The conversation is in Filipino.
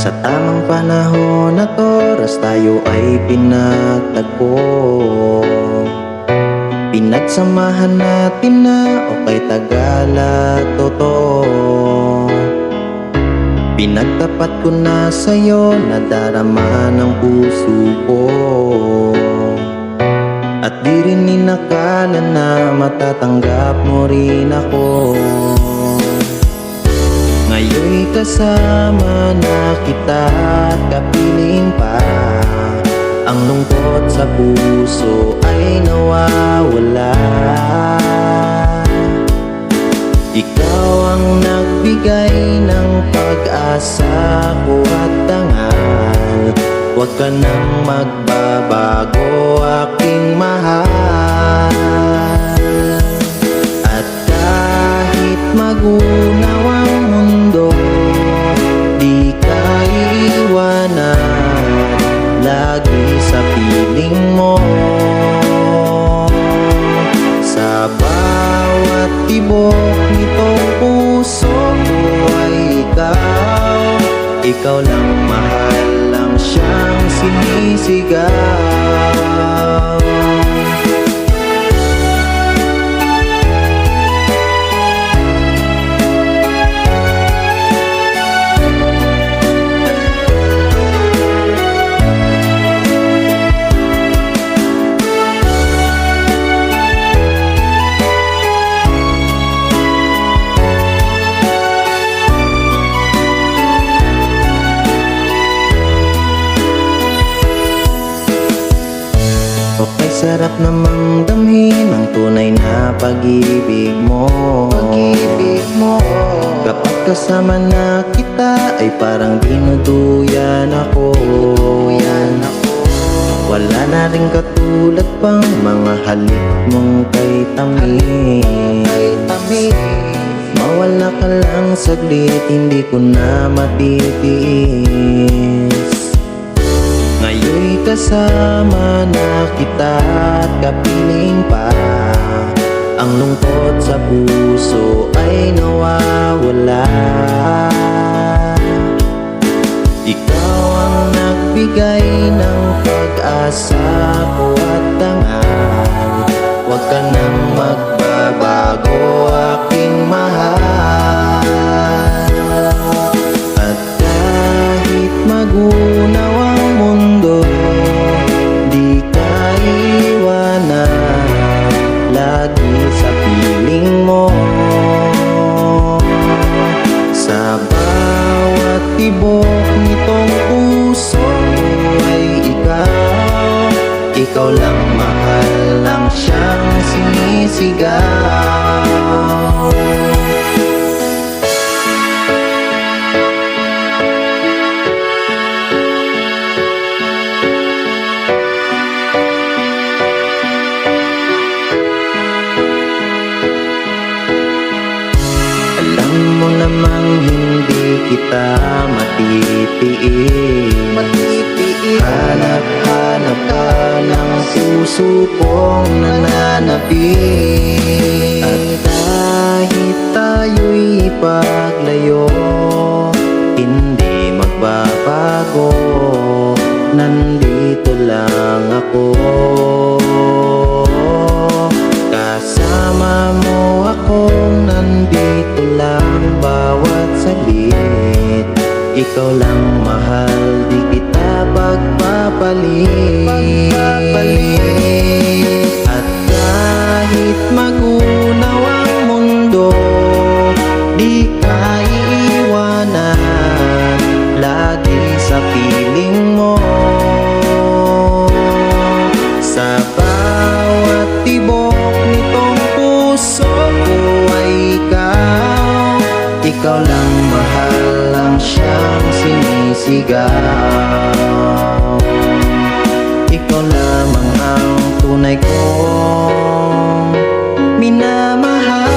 Sa tamang panahon at oras tayo ay pinagtagpo. Pinagsamahan natin na okay tagal at totoo. Pinagtapat ko na sa'yo, nadarama ng puso ko. At di rin inakala na matatanggap mo rin ako. Ngayon'y kasama na kita at kapiling pa. Ang lungkot sa puso ay nawawala. Ikaw ang nagbigay ng pag-asa ko at dangal. Huwag ka nang magbabago, aking mahal. At kahit magunaw ang mundo, di ka iiwanan lagi sa piling mo. Sa bawat tibok nitong puso ko ay ikaw. Ikaw lang mahal, lang siyang sinisigaw. Okay, sarap namang damhin ang tunay na pag-ibig mo. Kapag kasama na kita ay parang dinuduyan ako. Wala na rin katulad pang mga halik mong kay tamis. Mawala ka lang saglit, hindi ko na matitiis. Ngayon'y kasama na kita at kapiling pa. Ang lungkot sa puso ay nawawala. Ikaw ang nagbigay ng pag-asa ko at dangal. Huwag ka nang magbabago, aking mahal. At kahit magunaw ang mundo, di ka iwanan lagi sa piling mo. Sa bawat tibok nitong puso ay ikaw. Ikaw lang mahal, lang siyang sinisigaw. Mo namang hindi kita matitiis. Hanap-hanap ka ng puso kong nananabik. At kahit tayo'y ipaglayo, hindi magbabago. Nandito lang ako. Kasama mo akong nandito lang bawat saglit. Ikaw lang mahal, di kita pagpapalit. At kahit magunaw ang mundo, di ka iiwanan lagi sa piling mo. Sa bawat tibok nitong puso ko ay ikaw. Ikaw lang mahal, lang siyang sinisigaw. Ikaw lamang ang tunay kong minamahal.